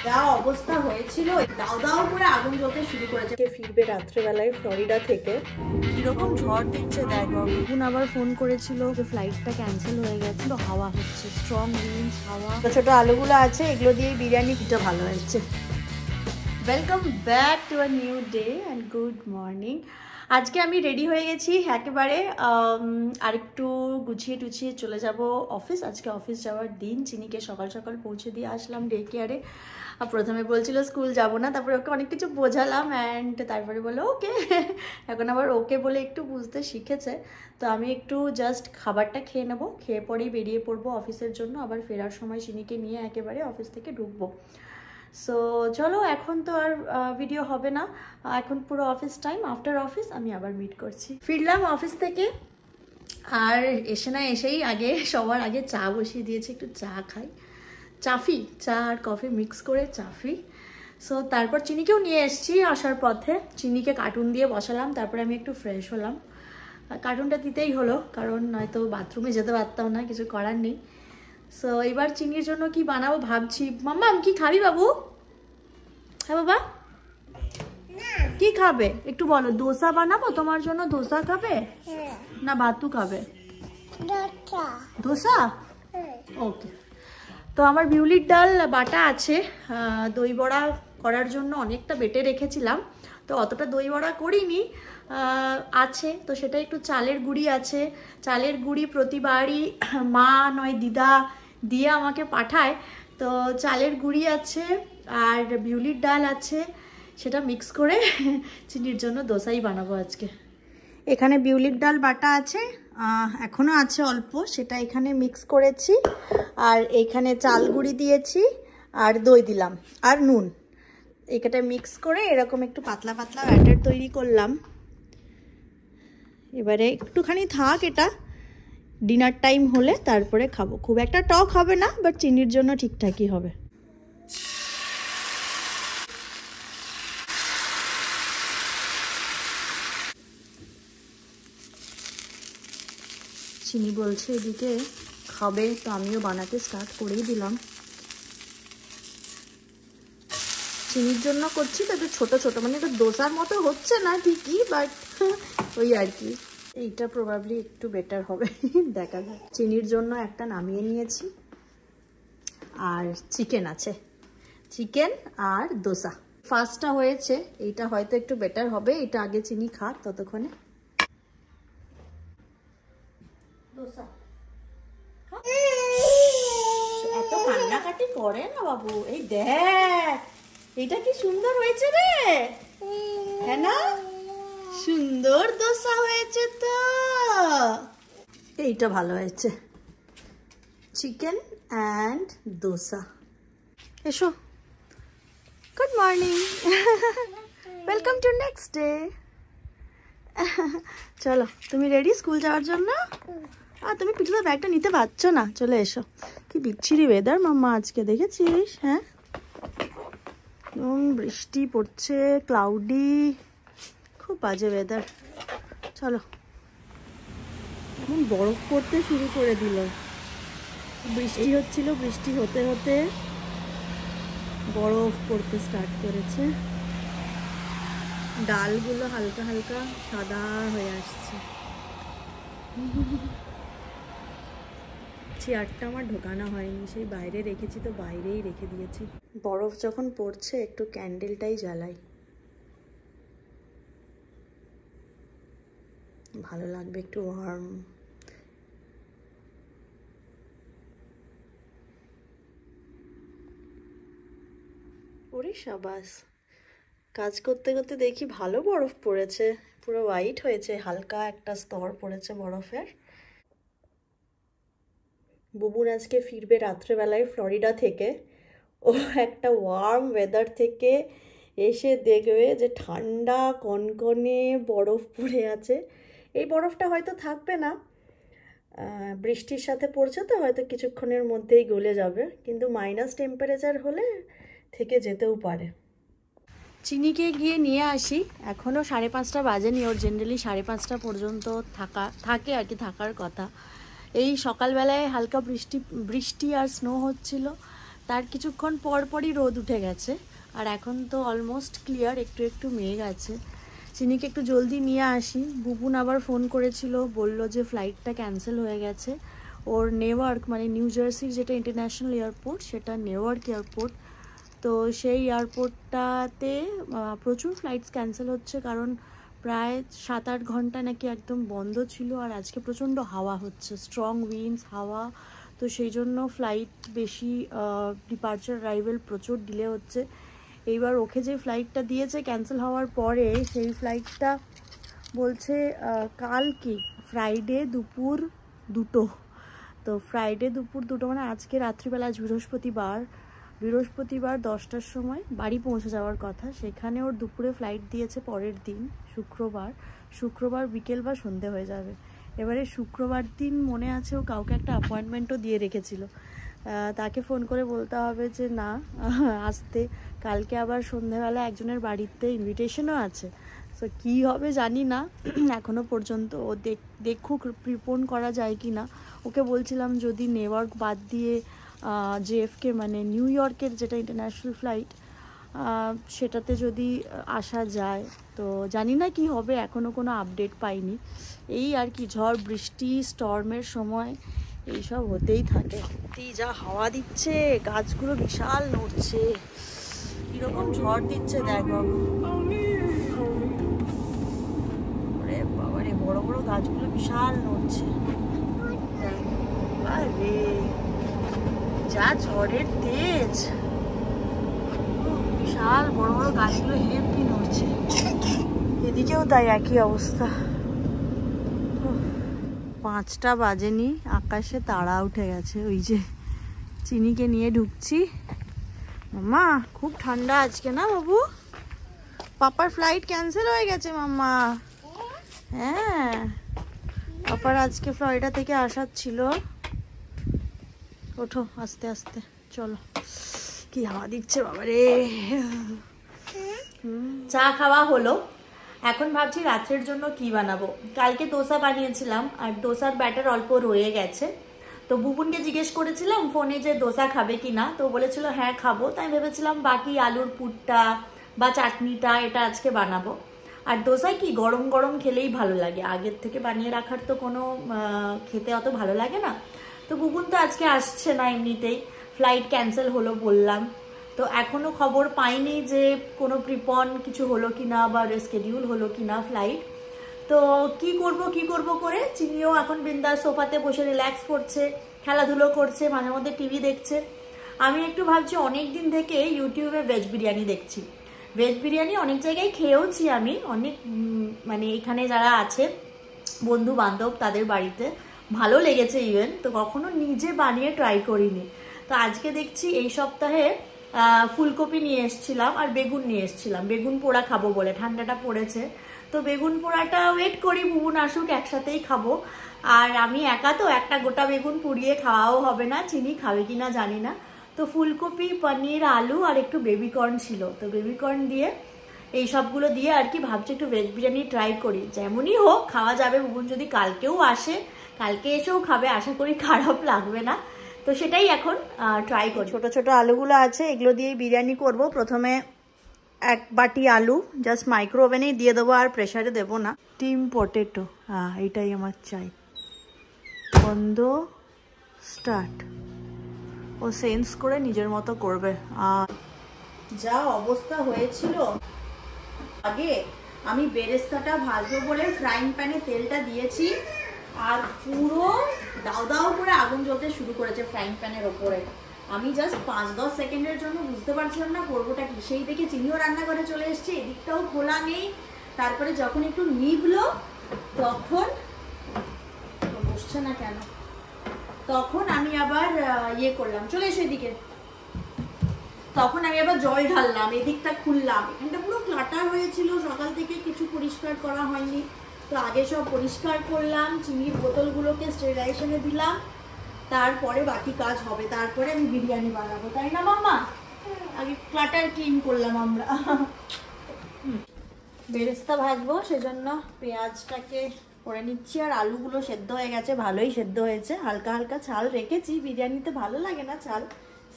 যা অবস্থা হয়েছিল, দাও দাও করে আগুন জ্বলতে শুরু করেছে। ফিরবে রাত্রেবেলায় ফ্লোরিডা থেকে, কিরকম ঝড় দিচ্ছে দেখো। এখন আবার ফোন করেছিল যে ফ্লাইটটা ক্যান্সেল হয়ে গেছিল, হাওয়া হচ্ছে, স্ট্রং উইন্ড হাওয়া। ছোট আলুগুলো আছে, এগুলো দিয়ে বিরিয়ানিটা ভালো হয়েছে। Welcome back to a new day and good morning. আজকে আমি রেডি হয়ে গেছি একেবারে, আরেকটু গুছিয়ে টুছিয়ে চলে যাব অফিস। আজকে অফিস যাওয়ার দিন। চিনিকে সকাল সকাল পৌঁছে দিয়ে আসলাম ডে কেয়ারে। প্রথমে বলছিল স্কুল যাব না, তারপরে ওকে অনেক কিছু বোঝালাম অ্যান্ড তারপরে বললো ওকে। এখন আবার ওকে বলে একটু বুঝতে শিখেছে। তো আমি একটু জাস্ট খাবারটা খেয়ে নেবো, খেয়ে পরেই বেরিয়ে পড়বো অফিসের জন্য। আবার ফেরার সময় চিনিকে নিয়ে একেবারে অফিস থেকে ঢুকবো। সো চলো, এখন তো আর ভিডিও হবে না, এখন পুরো অফিস টাইম। আফটার অফিস আমি আবার মিট করছি। ফিরলাম অফিস থেকে, আর এসেই আগে সবার আগে চা বসিয়ে দিয়েছি, একটু চা খাই। চাফি, চা আর কফি মিক্স করে চাফি। সো তারপর চিনিকেও নিয়ে এসেছি আসার পথে, চিনিকে কার্টুন দিয়ে বসালাম, তারপরে আমি একটু ফ্রেশ হলাম। কার্টুনটা দিতেই হলো, কারণ নয়তো বাথরুমে যেতে পারতাম না, কিছু করার নেই। সো এবার চিনির জন্য কি বানাবো ভাবছি। মাম্মা কি খাবি বাবু? হ্যাঁ বাবা, কি খাবে একটু বলো। দোসা বানাবো তোমার জন্য? দোসা খাবে না ভাতু খাবে? দোসা, ওকে। তো আমার বিউলির ডাল বাটা আছে, দই বড়া করার জন্য অনেকটা বেটে রেখেছিলাম, তো অতটা দই বড়া করিনি, আছে। তো সেটা একটু চালের গুঁড়ি আছে, চালের গুঁড়ি প্রতিবারই মা নয় দিদা দিয়ে আমাকে পাঠায়। তো চালের গুঁড়ি আছে আর বিউলির ডাল আছে, সেটা মিক্স করে চিনির জন্য দোসাই বানাবো আজকে। এখানে বিউলির ডাল বাটা আছে, এখনও আছে অল্প, সেটা এখানে মিক্স করেছি। আর এইখানে চাল গুঁড়ি দিয়েছি আর দই দিলাম আর নুন, এটা মিক্স করে এরকম একটু পাতলা পাতলা ব্যাটার তৈরি করলাম। এবারে একটুখানি থাক, এটা ডিনার টাইম হলে তারপরে খাবো। খুব একটা টক হবে না, বাট চিনির জন্য ঠিকঠাকই হবে। চিনি বলছে এদিকে খাবে, তো আমিও বানাতে স্টার্ট করেই দিলাম। চিনির জন্য করছি, তবে ছোট ছোট, মানে এটা দোসার মতো হচ্ছে না ঠিকই, বাট ওই আর কি। এইটা প্রবাবলি একটু বেটার হবে, দেখা যাক। চিনির জন্য একটা নামিয়ে নিয়েছি, আর চিকেন আছে, চিকেন আর দোসা। ফার্স্টটা হয়েছে, এইটা হয়তো একটু বেটার হবে। এটা আগে চিনি খাক ততক্ষণে। দোসা এত কান্নাকাটি করে না বাবু। এই দেখ, এটা কি সুন্দর হয়েছে রে, হ্যাঁ না? সুন্দর দোসা হয়েছে তো, এইটা ভালো হয়েছে। Chicken and dosa. এসো, good morning, welcome to next day. চলো, তুমি রেডি স্কুল যাওয়ার জন্য? আর তুমি পিছনে ব্যাগটা নিতে পারছো না, চলে এসো। কি বিচ্ছিরি ওয়েদার মাম্মা আজকে, দেখেছিস? হ্যাঁ, বৃষ্টি পড়ছে, ক্লাউডি, খুব বাজে ওয়েদার। চলো, এখন বরফ পড়তে শুরু করে দিল। বৃষ্টি হচ্ছিল, বৃষ্টি হতে হতে বরফ পড়তে স্টার্ট করেছে। ডালগুলো হালকা হালকা সাদা হয়ে আসছে। চেয়ারটা আমার ঢোকানো হয়নি, সেই বাইরে রেখেছি, তো বাইরেই রেখে দিয়েছি। বরফ যখন পড়ছে একটু ক্যান্ডেলটাই জ্বালাই, ভালো লাগবে, একটু ওয়ার্ম। ওরে সাবাস, কাজ করতে করতে দেখি ভালো বরফ পড়েছে, পুরো হোয়াইট হয়েছে, হালকা একটা স্তর পড়েছে বরফের। বুবুন আজকে ফিরবে রাত্রেবেলায় ফ্লোরিডা থেকে। ও একটা ওয়ার্ম ওয়েদার থেকে এসে দেখবে যে ঠান্ডা কনকনে বরফ পড়ে আছে। এই বরফটা হয়তো থাকবে না, বৃষ্টির সাথে পড়ছে তো হয়তো কিছুক্ষণের মধ্যেই গলে যাবে, কিন্তু মাইনাস টেম্পারেচার হলে থেকে যেতেও পারে। চিনিকে গিয়ে নিয়ে আসি, এখনও 5:30 বাজেনি। ওর জেনারেলি 5:30 পর্যন্ত থাকে আর কি, থাকার কথা। এই সকালবেলায় হালকা বৃষ্টি আর স্নো হচ্ছিল, তার কিছুক্ষণ পরই রোদ উঠে গেছে। আর এখন তো অলমোস্ট ক্লিয়ার, একটু একটু মেঘ আছে। চিনিকে একটু জলদি নিয়ে আসি। বুবুন আবার ফোন করেছিল, বলল যে ফ্লাইটটা ক্যান্সেল হয়ে গেছে। ওর নেওয়ার্ক মানে নিউ জার্সির যেটা ইন্টারন্যাশনাল এয়ারপোর্ট, সেটা নেওয়ার্ক এয়ারপোর্ট। তো সেই এয়ারপোর্টটাতে প্রচুর ফ্লাইটস ক্যান্সেল হচ্ছে, কারণ প্রায় 7-8 ঘন্টা নাকি একদম বন্ধ ছিল। আর আজকে প্রচণ্ড হাওয়া হচ্ছে, স্ট্রং উইন্ডস, হাওয়া। তো সেই জন্য ফ্লাইট বেশি ডিপার্চার অ্যারাইভেল প্রচুর ডিলে হচ্ছে। এইবার ওকে যে ফ্লাইটটা দিয়েছে ক্যান্সেল হওয়ার পরে, সেই ফ্লাইটটা বলছে কাল কি ফ্রাইডে দুপুর 2টো। তো ফ্রাইডে দুপুর 2টো মানে আজকে রাত্রিবেলা, আজ বৃহস্পতিবার 10টার সময় বাড়ি পৌঁছে যাওয়ার কথা। সেখানে ওর দুপুরে ফ্লাইট দিয়েছে পরের দিন শুক্রবার বিকেল বা সন্ধে হয়ে যাবে। এবারে শুক্রবার দিন মনে আছে ও কাউকে একটা অ্যাপয়েন্টমেন্টও দিয়ে রেখেছিল, তাকে ফোন করে বলতে হবে যে না আসতে। কালকে আবার সন্ধেবেলা একজনের বাড়িতে ইনভিটেশনও আছে। সো কী হবে জানি না, এখনও পর্যন্ত ও দেখুক প্রিপোন করা যায় কি না। ওকে বলছিলাম যদি নেওয়ার্ক বাদ দিয়ে জেএফকে মানে নিউ ইয়র্কের যেটা ইন্টারন্যাশনাল ফ্লাইট, সেটাতে যদি আসা যায়। তো জানি না কি হবে, এখনও কোনো আপডেট পাইনি। এই আর কি, ঝড় বৃষ্টি স্টর্মের সময় এইসব হতেই থাকে। যা হাওয়া দিচ্ছে, গাছগুলো বিশাল নড়ছে, কিরকম ঝড় দিচ্ছে দেখ বাবু। ওরে বাবারে, বড় বড় গাছগুলো বিশাল নড়ছে। আরে যা ঝড়ের তেজ, বিশাল বড় বড় গাছগুলো হেভি নড়ছে। এদিকেও তাই একই অবস্থা। 5টা বাজেনি, আকাশে তারা উঠে গেছে। ওই যে চিনিকে নিয়ে ঢুকছি। মাম্মা খুব ঠান্ডা আজকে না বাবু? পাপার ফ্লাইট ক্যান্সেল হয়ে গেছে মাম্মা। হ্যাঁ, পাপার আজকে ফ্লাইটা থেকে আসার ছিল। ওঠো আস্তে আস্তে, চলো। কি হাওয়া দিচ্ছে বাবারে। চা খাওয়া হলো, এখন ভাবছি রাত্রের জন্য কি বানাবো। কালকে দোসা বানিয়েছিলাম, আর দোসার ব্যাটার অল্প রয়ে গেছে। তো বুবুনকে জিজ্ঞেস করেছিলাম ফোনে যে দোসা খাবে কি না, তো বলেছিল হ্যাঁ খাবো। তাই ভেবেছিলাম বাকি আলুর পুরটা বা চাটনিটা এটা আজকে বানাবো। আর দোসা কি গরম গরম খেলেই ভালো লাগে, আগের থেকে বানিয়ে রাখার তো কোনো খেতে অত ভালো লাগে না। তো বুবুন তো আজকে আসছে না, এমনিতেই ফ্লাইট ক্যান্সেল হলো বললাম। তো এখনও খবর পাইনি যে কোনো প্রিপন কিছু হলো কিনা বা রেস্কেডিউল হলো কিনা ফ্লাইট। তো কি করব করে চিনিও এখন বিন্দাস সোফাতে বসে রিল্যাক্স করছে, খেলাধুলো করছে, মাঝে মধ্যে টিভি দেখছে। আমি একটু ভাবছি, অনেক দিন থেকে ইউটিউবে ভেজ বিরিয়ানি দেখছি। ভেজ বিরিয়ানি অনেক জায়গায় খেয়েওছি আমি, অনেক মানে এখানে যারা আছে বন্ধু বান্ধব তাদের বাড়িতে ভালো লেগেছে ইভেন। তো কখনো নিজে বানিয়ে ট্রাই করিনি। তো আজকে দেখছি এই সপ্তাহে ফুলকপি নিয়ে এসছিলাম আর বেগুন নিয়ে এসছিলাম, বেগুন পোড়া খাবো বলে, ঠান্ডাটা পড়েছে। তো বেগুন পোড়াটা ওয়েট করি বুবুন আসুক, একসাথেই খাবো। আর আমি একা তো, একটা গোটা বেগুন পুড়িয়ে খাওয়াও হবে না, চিনি খাবে কিনা জানি না। তো ফুলকপি, পনির, আলু আর একটু বেবিকর্ন ছিল, তো বেবিকর্ন দিয়ে এই সবগুলো দিয়ে আর কি ভাবছি একটু ভেজ বিরিয়ানি ট্রাই করি। যেমনই হোক খাওয়া যাবে। বুবুন যদি কালকেও আসে, কালকে এসেও খাবে, আশা করি খারাপ লাগবে না। তো সেটাই এখন ট্রাই করি। ছোট ছোট আলুগুলো আছে, এগুলো দিয়েই বিরিয়ানি করব। প্রথমে 1 বাটি আলু জাস্ট মাইক্রো ওভেনেই দিয়ে দেবো, আর প্রেশারে দেবো না। স্টিম পটেটো, হ্যাঁ এইটাই আমার চাই। বন্ধ, স্টার্ট। ও সেন্স করে নিজের মতো করবে। আর যা অবস্থা হয়েছিল, আগে আমি বেরেস্তাটা ভাজবো বলে ফ্রাইং প্যানে তেলটা দিয়েছি, আর পুরো দাও দাও করে আগুন জ্বলতে শুরু করেছে ফ্রাইং প্যানের ওপরে। আমি জাস্ট 5-10 সেকেন্ডের জন্য বুঝতে পারছিলাম না করবোটা কি। সেই দেখে চিনিও রান্নাঘরে চলে এসছে, এদিকটাও খোলা নেই। তারপরে যখন একটু নিভলো, তখন বসছে না কেন, তখন আমি আবার ইয়ে করলাম, চলে এসো এদিকে। তখন আমি আবার জল ঢাললাম, এদিকটা খুললাম। এখানটা পুরো ক্লাটার হয়েছিল, সকাল থেকে কিছু পরিষ্কার করা হয়নি। তো আগে সব পরিষ্কার করলাম, চিনির বোতলগুলোকে স্টেরিলাইজেশনে দিলাম, তারপরে বাকি কাজ হবে। তারপরে আমি বিরিয়ানি বানাবো, তাই না মাম্মা? আগে ক্লাটার ক্লিন করলাম আমরা। বেরেস্তা ভাজবো, সেজন্য পেঁয়াজটাকে করে নিচ্ছি। আর আলুগুলো সেদ্ধ হয়ে গেছে, ভালোই সেদ্ধ হয়েছে। হালকা হালকা ছাল রেখেছি, বিরিয়ানিতে ভালো লাগে না ছাল,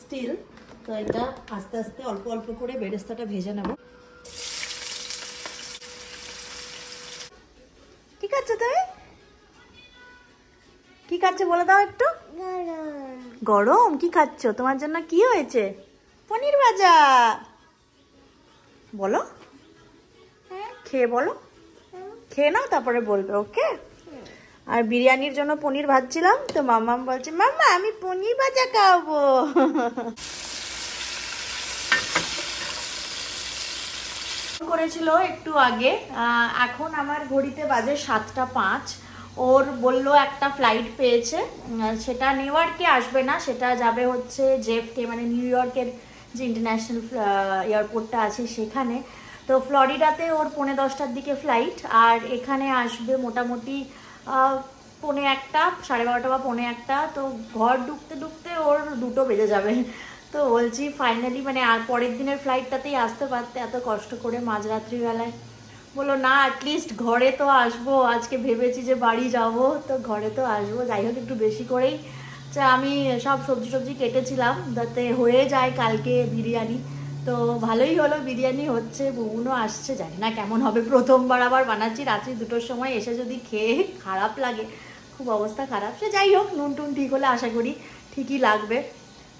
স্টিল। তো এটা আস্তে আস্তে অল্প অল্প করে বেরেস্তাটা ভেজে নেব। কি খাচ্ছ তুমি? কি খাচ্ছ বলে দাও একটু। গরম কি খাচ্ছ? তোমার জন্য কি হয়েছে? পনির ভাজা। বলো, খেয়ে বলো, খেয়ে নাও তারপরে বলবে। ওকে। আর বিরিয়ানির জন্য পনির ভাজছিলাম, তো মাম্মাম বলছে মাম্মা আমি পনির ভাজা খাবো। করেছিল একটু আগে, এখন আমার ঘড়িতে বাজে 7:05। ওর বললো একটা ফ্লাইট পেয়েছে, সেটা নিউ ইয়র্কে আসবে না, সেটা যাবে হচ্ছে জেফকে, মানে নিউ ইয়র্কের যে ইন্টারন্যাশনাল এয়ারপোর্টটা আছে সেখানে। তো ফ্লোরিডাতে ওর 10:45টার দিকে ফ্লাইট, আর এখানে আসবে মোটামুটি 1:45, 12:30 বা 1:45। তো ঘর ঢুকতে ঢুকতে ওর 2টো বেজে যাবে। তো বলছি ফাইনালি মানে আর পরের দিনের ফ্লাইটটাতেই আসতে পারতে, এত কষ্ট করে মাঝরাত্রিবেলায়। বললো না অ্যাটলিস্ট ঘরে তো আসবো, আজকে ভেবেছি যে বাড়ি যাব, তো ঘরে তো আসবো। যাই হোক একটু বেশি করেই আমি সব সবজি টবজি কেটেছিলাম যাতে হয়ে যায় কালকে বিরিয়ানি। তো ভালোই হলো, বিরিয়ানি হচ্ছে, বুবুনও আসছে। জানি না কেমন হবে, প্রথমবার আবার বানাচ্ছি রাত্রি 2টোর সময়, এসে যদি খেয়ে খারাপ লাগে, খুব অবস্থা খারাপ। সে যাই হোক, নুন টুন ঠিক হলে আশা করি ঠিকই লাগবে।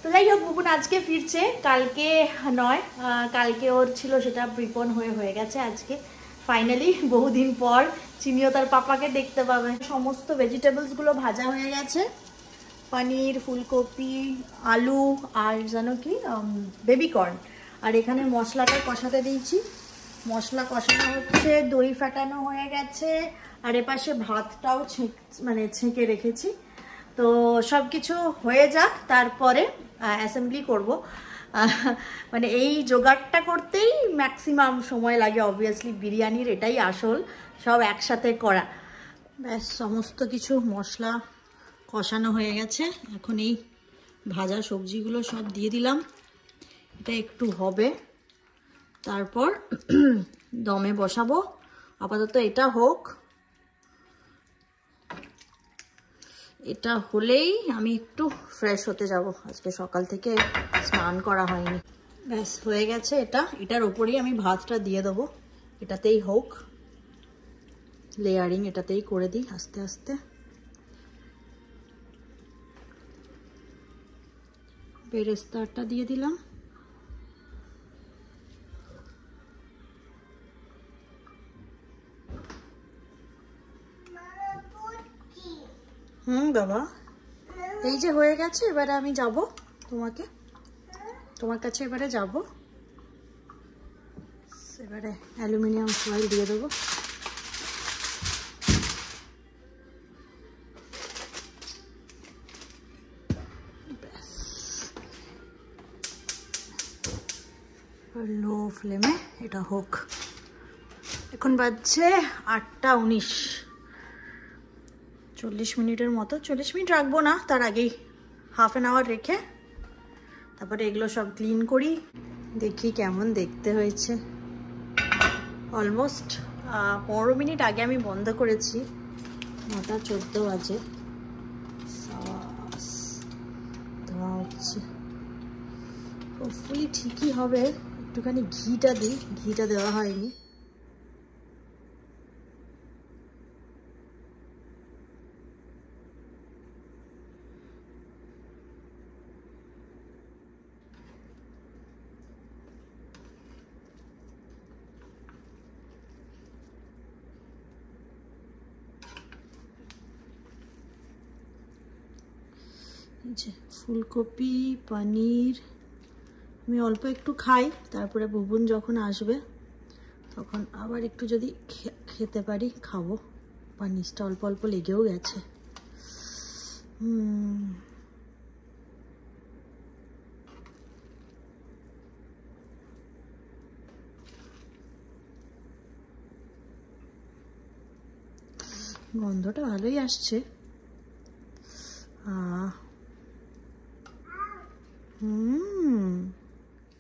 তো যাই হোক, বুবুন আজকে ফিরছে, কালকে নয়, কালকে ওর ছিল সেটা প্রিপন হয়ে গেছে। আজকে ফাইনালি বহুদিন পর চিনিও তার পাপাকে দেখতে পাবে। সমস্ত ভেজিটেবলসগুলো ভাজা হয়ে গেছে, পনির, ফুলকপি, আলু আর জানো কি বেবিকর্ন। আর এখানে মশলাটা কষাতে দিয়েছি, মশলা কষানো হচ্ছে, দই ফাটানো হয়ে গেছে, আর এপাশে ভাতটাও ছেঁকে রেখেছি। তো সব কিছু হয়ে যাক, তারপরে অ্যাসেম্বলি করব। মানে এই জোগাড়টা করতেই ম্যাক্সিমাম সময় লাগে, অবভিয়াসলি বিরিয়ানির এটাই আসল, সব একসাথে করা। ব্যাস সমস্ত কিছু মশলা কষানো হয়ে গেছে, এখন এই ভাজা সবজিগুলো সব দিয়ে দিলাম। এটা একটু হবে, তারপর দমে বসাবো। আপাতত এটা হোক, এটা হলেই আমি একটু ফ্রেশ হতে যাব। আজকে সকাল থেকে স্নান করা হয়নি। ব্যাস হয়ে গেছে এটা, এটার ওপরেই আমি ভাতটা দিয়ে দেবো। এটাতেই হোক, লেয়ারিং এটাতেই করে দিই আস্তে আস্তে। বেরেস্তাটা দিয়ে দিলাম। বাবা, এই যে হয়ে গেছে, এবারে আমি যাব তোমার কাছে, এবারে যাব, এবারে অ্যালুমিনিয়াম ফয়েল দিয়ে দেবো। লো ফ্লেমে এটা হোক। এখন বাজছে 8:19, 40 মিনিটের মতো। 40 মিনিট রাখবো না, তার আগেই হাফ অ্যান আওয়ার রেখে তারপরে এগুলো সব ক্লিন করি। দেখি কেমন দেখতে হয়েছে। অলমোস্ট 15 মিনিট আগে আমি বন্ধ করেছি, 9:14 বাজে। ধোয়া হচ্ছে, হোপফুলি ঠিকই হবে। একটুখানি ঘিটা দিই, ঘিটা দেওয়া হয়নি। যে ফুলকপি, পনির আমি অল্প একটু খাই, তারপরে বুবুন যখন আসবে তখন আবার একটু যদি খেতে পারি খাবো। পনিরটা অল্প অল্প লেগেও গেছে। গন্ধটা ভালোই আসছে।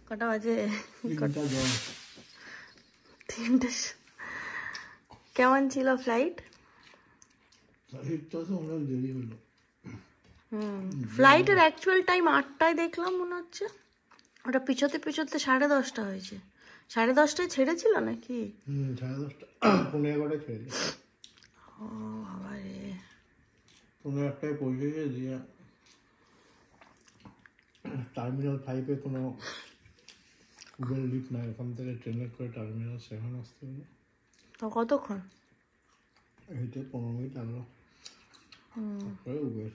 কটা বাজে? 3টে। কেমন ছিল ফ্লাইট? ফ্লাইটের অ্যাকচুয়াল টাইম 8টায় দেখলাম মনে হচ্ছে, ওটা পিছোতে পিছোতে 10:30 হয়েছে। 10:30টায় ছেড়েছিল নাকি? 10:30 11:15 ছেড়েছে। ও বাবা রে, 11:00টায় পৌঁছেছে। দিয়ে টার্মিনাল 5-এ কোনো উবের লিফট নাই, ওখান থেকে ট্রেনে করে টার্মিনাল 7 আসতে হবে। তো কতক্ষণ? হেঁটে 15 মিনিট লাগলো, তারপরে উবের।